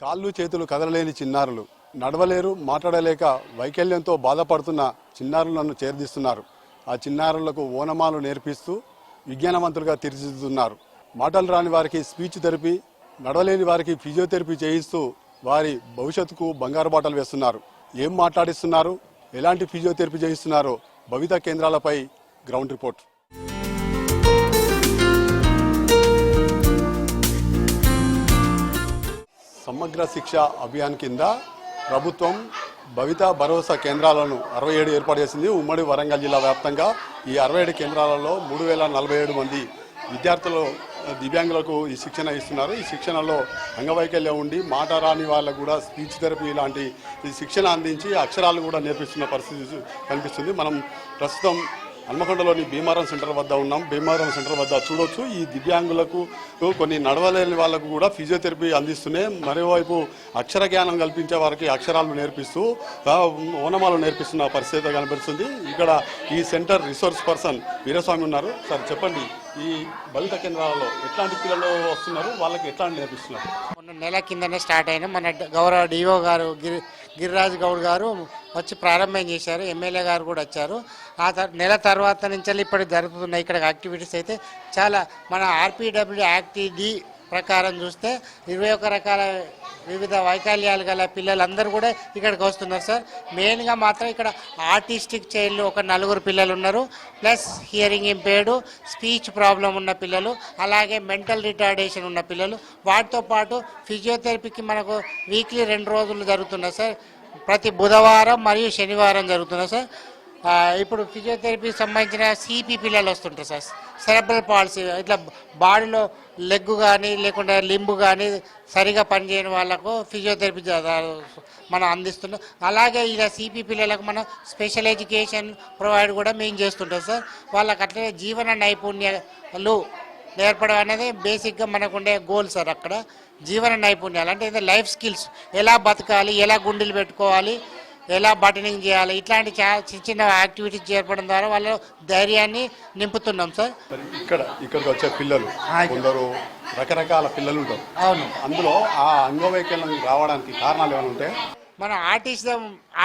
కాళ్ళు చేతులు కదలలేని చిన్నారులు, నడవలేరు, మాట్లాడలేక వైకల్యంతో బాధపడుతున్న చిన్నారులను చేర్దిస్తున్నారు. ఆ చిన్నారులకు ఓనమాలు నేర్పిస్తూ విజ్ఞానవంతులుగా తీర్చిదిద్దుతున్నారు. మాటలు రాని వారికి స్పీచ్ థెరపీ, నడవలేని వారికి ఫిజియోథెరపీ చేయిస్తూ వారి భవిష్యత్తుకు బంగారు బాటలు వేస్తున్నారు. ఏం మాట్లాడిస్తున్నారు, ఎలాంటి ఫిజియోథెరపీ చేయిస్తున్నారో భవిత కేంద్రాలపై గ్రౌండ్ రిపోర్ట్. సమగ్ర శిక్ష అభియాన్ కింద ప్రభుత్వం భవిత భరోసా కేంద్రాలను 67 ఏర్పాటు చేసింది. ఉమ్మడి వరంగల్ జిల్లా వ్యాప్తంగా ఈ 67 కేంద్రాలలో 3047 మంది విద్యార్థులు దివ్యాంగులకు ఈ శిక్షణ ఇస్తున్నారు. ఈ శిక్షణలో అంగవైకల్యం ఉండి మాట రాని వాళ్ళకు కూడా స్పీచ్ థెరపీ లాంటి ఈ శిక్షణ అందించి అక్షరాలు కూడా నేర్పిస్తున్న పరిస్థితి కనిపిస్తుంది. మనం ప్రస్తుతం హన్మకొండలోని భీమారం సెంటర్ వద్ద ఉన్నాం. భీమారం సెంటర్ వద్ద చూడొచ్చు, ఈ దివ్యాంగులకు కొన్ని నడవలేని వాళ్ళకు కూడా ఫిజియోథెరపీ అందిస్తూనే మరోవైపు అక్షర జ్ఞానం కల్పించే వారికి అక్షరాలు నేర్పిస్తూ ఓనమాలు నేర్పిస్తున్న పరిస్థితి కనిపిస్తుంది. ఇక్కడ ఈ సెంటర్ రిసోర్స్ పర్సన్ వీరస్వామి ఉన్నారు. సార్ చెప్పండి, ఈ భవిత కేంద్రాలలో ఎట్లాంటి పిల్లలు వస్తున్నారు, వాళ్ళకి ఎట్లాంటి నేర్పిస్తున్నారు? మొన్న నెల కిందనే స్టార్ట్ అయిన మన గౌరవ డిఓ గారు గిరిరాజ్ గౌడ్ గారు వచ్చి ప్రారంభం చేశారు. ఎమ్మెల్యే గారు కూడా వచ్చారు. ఆ నెల తర్వాత నుంచి ఇప్పటి జరుగుతున్నాయి ఇక్కడ యాక్టివిటీస్ అయితే చాలా. మన ఆర్పిడబ్ల్యూ యాక్ట్ డి ప్రకారం చూస్తే 21 రకాల వివిధ వైకల్యాలు గల పిల్లలందరూ కూడా ఇక్కడికి వస్తున్నారు సార్. మెయిన్గా మాత్రం ఇక్కడ ఆర్టిస్టిక్ చైల్డ్ ఒక 4 పిల్లలు ఉన్నారు, plus hearing impaired, speech problem ఉన్న పిల్లలు, అలాగే మెంటల్ రిటార్డేషన్ ఉన్న పిల్లలు. వాటితో పాటు ఫిజియోథెరపీకి మనకు వీక్లీ 2 రోజులు జరుగుతున్నాయి సార్. ప్రతి బుధవారం మరియు శనివారం జరుగుతున్నాయి సార్. ఇప్పుడు ఫిజియోథెరపీకి సంబంధించిన సిపి పిల్లలు వస్తుంటారు సార్. సెరెబ్రల్ పాలసీ, ఇట్లా బాడీలో లెగ్ కానీ లేకుంటే లింబు కానీ సరిగా పనిచేయని వాళ్ళకు ఫిజియోథెరపీ మనం అందిస్తున్నాం. అలాగే ఇలా సిపి పిల్లలకు మనం స్పెషల్ ఎడ్యుకేషన్ ప్రొవైడ్ కూడా మేము చేస్తుంటాం సార్. వాళ్ళకి అట్లనే జీవన నైపుణ్యాలు నేర్పడం అనేది బేసిక్గా మనకు ఉండే గోల్ సార్. అక్కడ జీవన నైపుణ్యాలు అంటే లైఫ్ స్కిల్స్, ఎలా బతకాలి, ఎలా గుండెలు పెట్టుకోవాలి, ఎలా బటనింగ్ చేయాలి, ఇట్లాంటి చిన్న చిన్న యాక్టివిటీస్ చేర్పడం ద్వారా వాళ్ళ ధైర్యాన్ని నింపుతున్నాం సార్. ఇక్కడికి వచ్చే పిల్లలు కొందరు రకరకాల పిల్లలు ఉంటారు. అవును, అందులో ఆ అంగవైకల్యం రావడానికి కారణాలు ఏమైనా ఉంటాయి? మన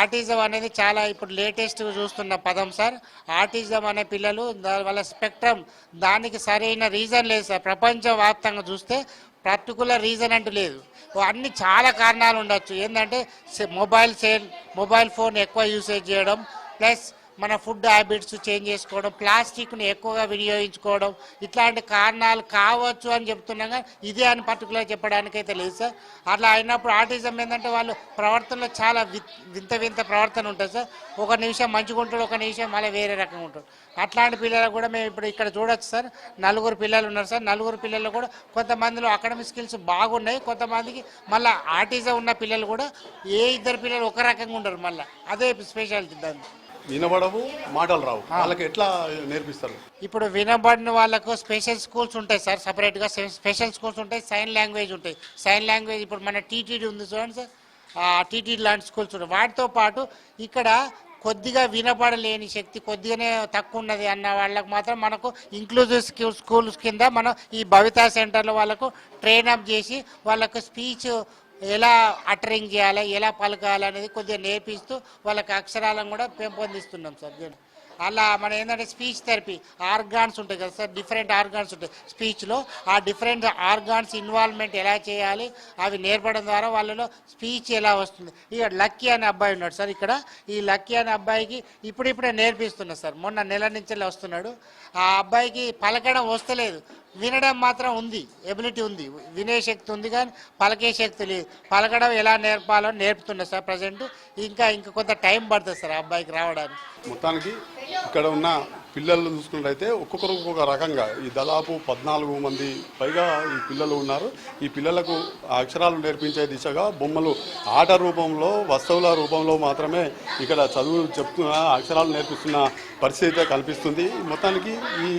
ఆటిజం అనేది చాలా ఇప్పుడు లేటెస్ట్ చూస్తున్న పదం సార్. ఆటిజం అనే పిల్లలు వాళ్ళ స్పెక్ట్రమ్, దానికి సరైన రీజన్ లేదు సార్. ప్రపంచవ్యాప్తంగా చూస్తే పర్టికులర్ రీజన్ అంటూ లేదు. అన్ని చాలా కారణాలు ఉండొచ్చు. ఏంటంటే మొబైల్ ఫోన్ ఎక్కువ యూసేజ్ చేయడం, ప్లస్ మన ఫుడ్ హ్యాబిట్స్ చేంజ్ చేసుకోవడం, ప్లాస్టిక్ని ఎక్కువగా వినియోగించుకోవడం, ఇట్లాంటి కారణాలు కావచ్చు అని చెప్తున్నాం. కానీ ఇదే అని పర్టికులర్ చెప్పడానికైతే లేదు సార్. అట్లా అయినప్పుడు ఆటిజం ఏంటంటే వాళ్ళు ప్రవర్తనలో చాలా వింత ప్రవర్తన ఉంటుంది సార్. ఒక నిమిషం మంచిగా ఉంటాడు, ఒక నిమిషం మళ్ళీ వేరే రకంగా ఉంటాడు. అట్లాంటి పిల్లలు కూడా మేము ఇప్పుడు ఇక్కడ చూడొచ్చు సార్. 4 పిల్లలు ఉన్నారు సార్. 4 పిల్లలు కూడా కొంతమందిలో అకాడమిక్ స్కిల్స్ బాగున్నాయి, కొంతమందికి మళ్ళీ ఆటిజం ఉన్న పిల్లలు కూడా 2 పిల్లలు ఒక రకంగా ఉండరు. మళ్ళీ అదే స్పెషాలిటీ దాన్ని. వినబడవు, మాటలు రావు, వాళ్ళకి ఎట్లా నేర్పిస్తారు? ఇప్పుడు వినబడిన వాళ్ళకు స్పెషల్ స్కూల్స్ ఉంటాయి సార్. సపరేట్గా స్పెషల్ స్కూల్స్ ఉంటాయి, సైన్ లాంగ్వేజ్ ఉంటాయి. సైన్ లాంగ్వేజ్ ఇప్పుడు మన టీటీడీ ఉంది చూడండి సార్, టీటీడీ లాంటి స్కూల్స్ ఉంటాయి. వాటితో పాటు ఇక్కడ కొద్దిగా వినపడలేని శక్తి కొద్దిగానే తక్కువ ఉన్నది అన్న వాళ్ళకు మాత్రం మనకు ఇంక్లూజివ్ స్కూల్స్ కింద మనం ఈ భవితా సెంటర్లో వాళ్ళకు ట్రైనప్ చేసి వాళ్ళకు స్పీచ్ ఎలా అటరింగ్ చేయాలి, ఎలా పలకాలి అనేది కొద్దిగా నేర్పిస్తూ వాళ్ళకి అక్షరాలను కూడా పెంపొందిస్తున్నాం సార్. అలా మనం ఏంటంటే స్పీచ్ థెరపీ, ఆర్గాన్స్ ఉంటాయి కదా సార్, డిఫరెంట్ ఆర్గాన్స్ ఉంటాయి స్పీచ్లో. ఆ డిఫరెంట్ ఆర్గాన్స్ ఇన్వాల్వ్మెంట్ ఎలా చేయాలి అవి నేర్పడం ద్వారా వాళ్ళలో స్పీచ్ ఎలా వస్తుంది. ఇక లక్కీ అనే అబ్బాయి ఉన్నాడు సార్. ఇక్కడ ఈ లక్కీ అనే అబ్బాయికి ఇప్పుడిప్పుడే నేర్పిస్తున్నా సార్. మొన్న నెల నుంచి వస్తున్నాడు. ఆ అబ్బాయికి పలకడం వస్తలేదు, వినడం మాత్రం ఉంది, ఎబిలిటీ ఉంది, వినే శక్తి ఉంది, కానీ పలకే శక్తి లేదు. పలకడం ఎలా నేర్పాలో నేర్పుతున్నా సార్ ప్రజెంట్. ఇంకా కొంత టైం పడుతుంది సార్ ఆ అబ్బాయికి రావడానికి. మొత్తానికి ఇక్కడ ఉన్న పిల్లలు చూసుకున్నట్లయితే ఒక్కొక్కరు ఒక్కొక్క రకంగా ఈ దాదాపు 14 మంది పైగా ఈ పిల్లలు ఉన్నారు. ఈ పిల్లలకు అక్షరాలు నేర్పించే దిశగా బొమ్మలు ఆట రూపంలో, వస్తువుల రూపంలో మాత్రమే ఇక్కడ చదువు చెప్తున్న అక్షరాలు నేర్పిస్తున్న పరిస్థితి కనిపిస్తుంది. మొత్తానికి ఈ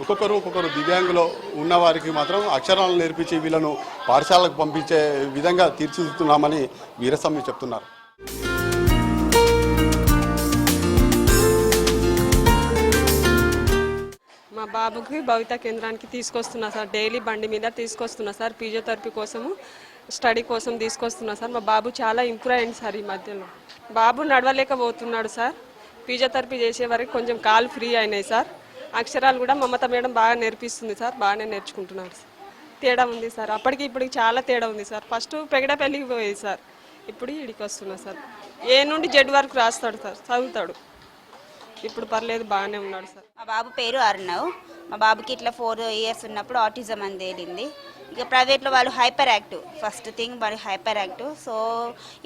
ఒక్కొక్కరు దివ్యాంగులు ఉన్నవారికి మాత్రం అక్షరాలు నేర్పించి వీళ్ళను పాఠశాలకు పంపించే విధంగా తీర్చిదిద్దుతున్నామని వీరస్వామి చెప్తున్నారు. మా బాబుకి భవిత కేంద్రానికి తీసుకొస్తున్నా సార్. డైలీ బండి మీద తీసుకొస్తున్నా సార్ ఫిజియోథెరపీ కోసము. స్టడీ కోసం తీసుకొస్తున్నా సార్. మా బాబు చాలా ఇంప్రూవ్ అయింది సార్ ఈ మధ్యలో. బాబు నడవలేకపోతున్నాడు సార్. ఫిజియోథెరపీ చేసే వరకు కొంచెం కాలు ఫ్రీ అయినాయి సార్. అక్షరాలు కూడా మమత మేడం బాగా నేర్పిస్తుంది సార్. బాగానే నేర్చుకుంటున్నాడు సార్. తేడా ఉంది సార్. అప్పటికి ఇప్పటికి చాలా తేడా ఉంది సార్. ఫస్ట్ పెగడపల్లికి పోయేది సార్, ఇప్పుడు ఇడికి వస్తున్నా సార్. ఏ నుండి జెడ్ వరకు రాస్తాడు సార్, చదువుతాడు. ఇప్పుడు పర్లేదు, బాగానే ఉన్నాడు సార్. మా బాబు పేరు అర్ణవ్. మా బాబుకి ఇట్లా 4 years ఉన్నప్పుడు ఆటిజం అని తేలింది. ఇక ప్రైవేట్లో వాళ్ళు హైపర్ యాక్టివ్, ఫస్ట్ థింగ్ వాళ్ళు హైపర్ యాక్టివ్. సో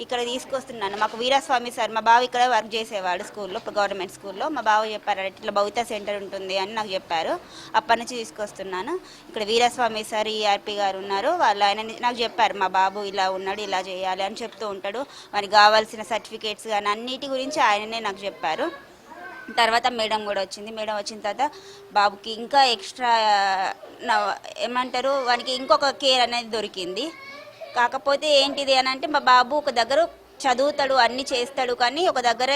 ఇక్కడ తీసుకొస్తున్నాను. మాకు వీరాస్వామి సార్, మా బాబు ఇక్కడ వర్క్ చేసేవాడు స్కూల్లో, గవర్నమెంట్ స్కూల్లో. మా బాబు చెప్పారు ఇట్లా భవిత సెంటర్ ఉంటుంది అని నాకు చెప్పారు. అప్పటి నుంచి తీసుకొస్తున్నాను. ఇక్కడ వీరాస్వామి సార్ ఈఆర్పి గారు ఉన్నారు. వాళ్ళు ఆయన నాకు చెప్పారు మా బాబు ఇలా ఉన్నాడు, ఇలా చేయాలి అని చెప్తూ ఉంటాడు. వారికి కావాల్సిన సర్టిఫికేట్స్ కానీ అన్నిటి గురించి ఆయననే నాకు చెప్పారు. తర్వాత మేడం కూడా వచ్చింది. మేడం వచ్చిన తర్వాత బాబుకి ఇంకా ఎక్స్ట్రా ఏమంటారు, వానికి ఇంకొక కేర్ అనేది దొరికింది. కాకపోతే ఏంటిది అని అంటే మా బాబు ఒక దగ్గర చదువుతాడు, అన్నీ చేస్తాడు, కానీ ఒక దగ్గర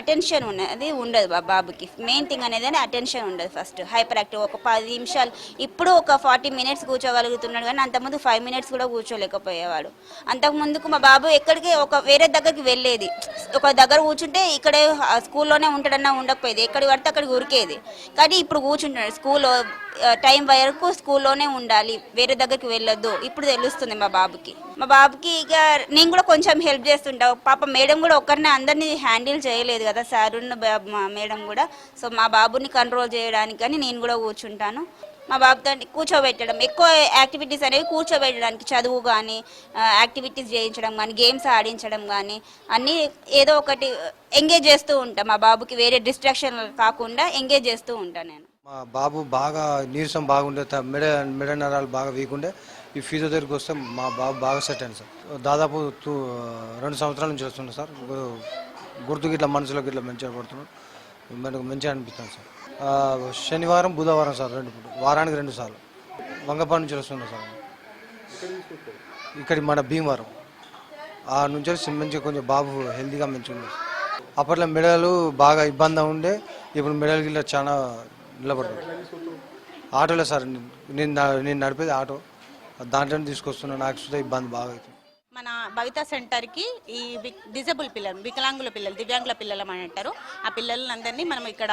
అటెన్షన్ ఉన్నది ఉండదు బాబుకి. మెయిన్ థింగ్ అనేది అటెన్షన్ ఉండదు. First hyper active. ఒక 10 నిమిషాలు, ఇప్పుడు ఒక 40 minutes కూర్చోగలుగుతున్నాడు, కానీ అంతకుముందు 5 minutes కూడా కూర్చోలేకపోయేవాడు. అంతకుముందుకు మా బాబు ఎక్కడికి వేరే దగ్గరికి వెళ్ళేది, ఒక దగ్గర కూర్చుంటే ఇక్కడే స్కూల్లోనే ఉంటాడన్నా ఉండకపోయేది, ఎక్కడికి పడితే అక్కడికి ఉరికేది. కానీ ఇప్పుడు కూర్చుంటున్నాడు. స్కూల్లో టైం వరకు స్కూల్లోనే ఉండాలి, వేరే దగ్గరికి వెళ్ళొద్దు. ఇప్పుడు తెలుస్తుంది మా బాబుకి. ఇక నేను కూడా కొంచెం హెల్ప్ చేస్తుంటా. పాప మేడం కూడా ఒక్కరిని అందరినీ హ్యాండిల్ చేయలేదు కదా సార్ మేడం కూడా. సో మా బాబుని కంట్రోల్ చేయడానికని నేను కూడా కూర్చుంటాను. మా బాబుతో కూర్చోబెట్టడం, ఎక్కువ యాక్టివిటీస్ అనేవి కూర్చోబెట్టడానికి, చదువు కానీ యాక్టివిటీస్ చేయించడం కానీ గేమ్స్ ఆడించడం కానీ అన్నీ ఏదో ఒకటి ఎంగేజ్ చేస్తూ ఉంటాను. మా బాబుకి వేరే డిస్ట్రాక్షన్ కాకుండా ఎంగేజ్ చేస్తూ ఉంటాను నేను. మా బాబు బాగా నీరసం బాగుండే, మెడ నరాలు బాగా వీకుండే. ఈ ఫిజియోథెరపీకి వస్తే మా బాబు బాగా సెట్ అయింది సార్. దాదాపు 2 సంవత్సరాల నుంచి వస్తుంది సార్. గుర్తుకి ఇట్లా మనసులోకి ఇట్లా మంచిగా పడుతున్నాడు, మనకు మంచిగా అనిపిస్తుంది సార్. శనివారం బుధవారం సార్, వారానికి 2 సార్లు వంగపాడు నుంచి వస్తుంది సార్. ఇక్కడ మన భీమవరం ఆ నుంచి మంచిగా కొంచెం బాబు హెల్తీగా మంచిగా ఉంది. అప్పట్లో మెడలు బాగా ఇబ్బంది ఉండే, ఇప్పుడు మెడలకి ఇలా చాలా నిలబడుతుంది. ఆటోలో సార్, నేను నడిపేది ఆటో, దాంట్లో తీసుకొస్తున్నా. నాకు చూస్తే ఇబ్బంది బాగా అవుతుంది. మన భవిత సెంటర్కి ఈ డిజబుల్ పిల్లలు, వికలాంగుల పిల్లలు, దివ్యాంగుల పిల్లలు అని అంటారు. ఆ పిల్లలందరినీ మనం ఇక్కడ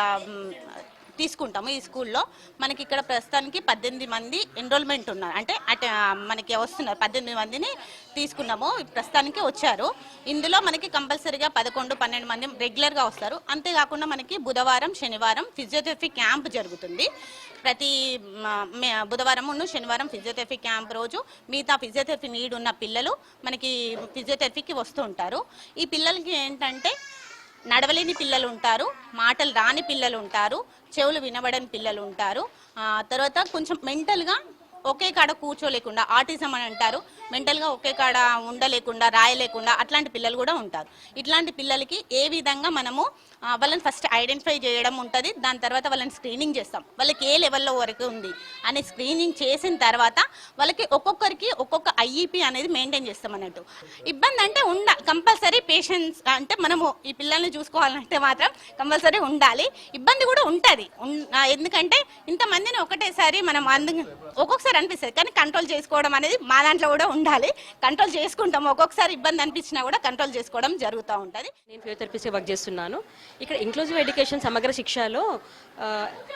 తీసుకుంటాము. ఈ స్కూల్లో మనకి ఇక్కడ ప్రస్తుతానికి 18 మంది ఎన్రోల్మెంట్ ఉన్నారు, అంటే మనకి వస్తున్నారు. 18 మందిని తీసుకున్నాము, ప్రస్తుతానికి వచ్చారు. ఇందులో మనకి కంపల్సరీగా 11-12 మంది రెగ్యులర్గా వస్తారు. అంతేకాకుండా మనకి బుధవారం శనివారం ఫిజియోథెరపీ క్యాంప్ జరుగుతుంది. ప్రతి బుధవారం శనివారం ఫిజియోథెరపీ క్యాంప్ రోజు మిగతా ఫిజియోథెరపీ నీడ్ ఉన్న పిల్లలు మనకి ఫిజియోథెరపీకి వస్తూ ఉంటారు. ఈ పిల్లలకి ఏంటంటే నడవలేని పిల్లలు ఉంటారు, మాటలు రాని పిల్లలు ఉంటారు, చెవులు వినబడని పిల్లలు ఉంటారు. తర్వాత కొంచెం మెంటల్గా ఒకే కాడ కూర్చోలేకుండా, ఆటిజం అని అంటారు, మెంటల్గా ఒకే కాడ ఉండలేకుండా, రాయలేకుండా అట్లాంటి పిల్లలు కూడా ఉంటారు. ఇట్లాంటి పిల్లలకి ఏ విధంగా మనము వాళ్ళని ఫస్ట్ ఐడెంటిఫై చేయడం ఉంటుంది. దాని తర్వాత వాళ్ళని స్క్రీనింగ్ చేస్తాం. వాళ్ళకి ఏ లెవెల్లో వరకు ఉంది అని స్క్రీనింగ్ చేసిన తర్వాత వాళ్ళకి ఒక్కొక్కరికి ఒక్కొక్క ఐఈపీ అనేది మెయింటైన్ చేస్తాం అన్నట్టు. ఇబ్బంది అంటే కంపల్సరీ పేషెన్స్, అంటే మనము ఈ పిల్లల్ని చూసుకోవాలంటే మాత్రం కంపల్సరీ ఉండాలి. ఇబ్బంది కూడా ఉంటుంది, ఎందుకంటే ఇంతమందిని ఒకటేసారి మనం ఒక్కొక్కసారి అనిపిస్తుంది, కానీ కంట్రోల్ చేసుకోవడం అనేది మా దాంట్లో కూడా ఉండాలి. కంట్రోల్ చేసుకుంటాం. ఒక్కొక్కసారి ఇబ్బంది అనిపించినా కూడా కంట్రోల్ చేసుకోవడం జరుగుతూ ఉంటుంది. నేను ఫిజియోథెరపిస్ట్ వర్క్ చేస్తున్నాను. ఇక్కడ ఇంక్లూజివ్ ఎడ్యుకేషన్ సమగ్ర శిక్షలో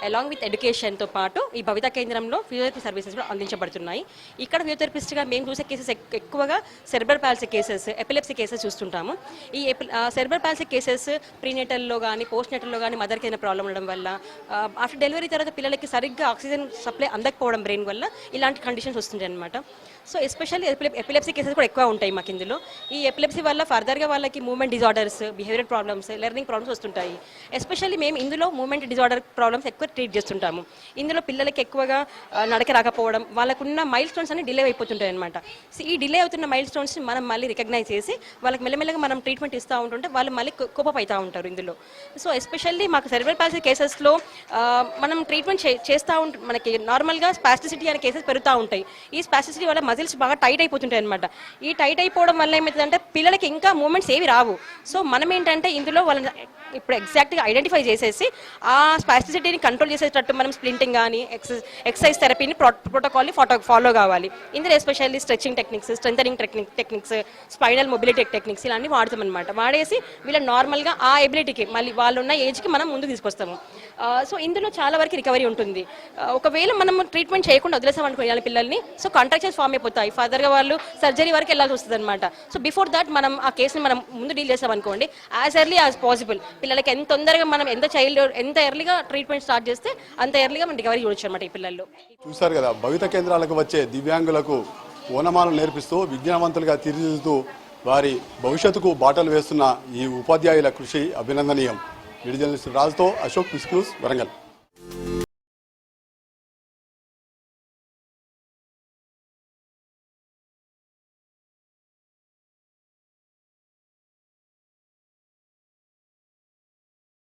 అలాంగ్ విత్ ఎడ్యుకేషన్తో పాటు ఈ భవిత కేంద్రంలో ఫిజియోథెరపీ సర్వీసెస్ కూడా అందించబడుతున్నాయి. ఇక్కడ ఫిజియోథెరపిస్ట్గా మేము చూసే కేసెస్ ఎక్కువగా cerebral palsy cases, epilepsy cases చూస్తుంటాము. ఈ సెరెబ్రల్ పాలసీ కేసెస్ ప్రీనేటల్లో కానీ పోస్ట్ నేటల్లో కానీ మదర్కి ఏదైనా ప్రాబ్లం ఉండడం వల్ల, ఆఫ్టర్ డెలివరీ తర్వాత పిల్లలకి సరిగ్గా ఆక్సిజన్ సప్లై అందకపోవడం బ్రెయిన్ వల్ల ఇలాంటి కండిషన్స్ వస్తుంటాయి అనమాట. సో ఎస్పెషల్లీ ఎపిలెప్సీ కేసెస్ కూడా ఎక్కువ ఉంటాయి మాకు ఇందులో. ఈ ఎపిలెప్సీ వల్ల ఫర్దర్గా వాళ్ళకి movement disorders, behaviour problems, learning problems వస్తుంటాయి. ఎస్పెషల్లీ మేము ఇందులో మూవ్మెంట్ డిజార్డర్ ప్రాబ్లమ్స్ ఎక్కువ ట్రీట్ చేస్తుంటాము. ఇందులో పిల్లలకి ఎక్కువగా నడక రాకపోవడం, వాళ్ళకున్న మైల్ స్టోన్స్ అన్ని డిలే అయిపోతుంటాయి అనమాట. సో ఈ డిలే అవుతున్న మైల్ స్టోన్స్ని మనం మళ్ళీ రికగ్నైజ్ చేసి వాళ్ళకి మెల్లమెల్లగా మనం ట్రీట్మెంట్ ఇస్తూ ఉంటుంటే వాళ్ళు మళ్ళీ కోపప్ అవుతూ ఉంటారు ఇందులో. సో ఎస్పెషల్లీ మాకు సెరెబ్రల్ పాలసీ కేసెస్లో మనం ట్రీట్మెంట్ చేస్తూ ఉంటాం. మనకి నార్మల్గా స్పాస్టిసిటీ అనే కేసెస్ కేసెస్ పెరుగుతూ ఉంటాయి. ఈ స్పాస్టిసిటీ వల్ల మజిల్స్ బాగా టైట్ అయిపోతుంటాయి అనమాట. ఈ టైట్ అయిపోవడం వల్ల ఏమవుతుందంటే పిల్లలకి ఇంకా మూమెంట్స్ ఏవి రావు. సో మనం ఏంటంటే ఇందులో వాళ్ళని ఇప్పుడు ఎగ్జాక్ట్గా ఐడెంటిఫై చేసేసి ఆ స్పాస్టిసిటీని కంట్రోల్ చేసేటట్టు మనం స్ప్లింటింగ్ కానీ ఎక్సర్సైజ్ థెరపీని ప్రోటోకాల్ని ఫాలో కావాలి. ఇందులో especially stretching techniques, strengthening techniques, spinal mobility techniques ఇలాంటివి వాడతాం అనమాట. వాడేసి వీళ్ళ నార్మల్గా ఆ ఎబిలిటీకి మళ్ళీ వాళ్ళు ఉన్న ఏజ్కి మనం ముందుకు తీసుకొస్తాము. సో ఇందులో చాలా వరకు రికవరీ ఉంటుంది. ఒకవేళ మనం ట్రీట్మెంట్ చేయకుండా వదిలేసామనుకో ఇలాంటి పిల్లల్ని, సో కాంట్రాక్చర్స్ ఫామ్ అయిపోతాయి. ఫర్దర్గా వాళ్ళు సర్జరీ వరకు వెళ్ళాల్సి వస్తుంది అనమాట. సో బిఫోర్ దాట్ మనం ఆ కేసుని మనం ముందు డీల్ చేసామనుకోండి, యాజ్ ఎర్లీ యాజ్ పాసిబుల్ పిల్లలకి ఎంత తొందరగా మనం ఎంత ఎర్లీగా ట్రీట్మెంట్ స్టార్ట్ చేస్తే అంత ఎర్లీగా మనం రికవరీ చూడొచ్చు అనమాట ఈ పిల్లల్లో. చూశారు కదా, భవిత కేంద్రాలకు వచ్చే దివ్యాంగులకు ఓనమాలను నేర్పిస్తూ విజ్ఞానవంతులుగా తీర్చిదిద్దుతూ వారి భవిష్యత్తుకు బాటలు వేస్తున్న ఈ ఉపాధ్యాయుల కృషి అభినందనీయం. వీడియో జర్నలిస్ట్ రాజుతో అశోక్, న్యూస్ వరంగల్.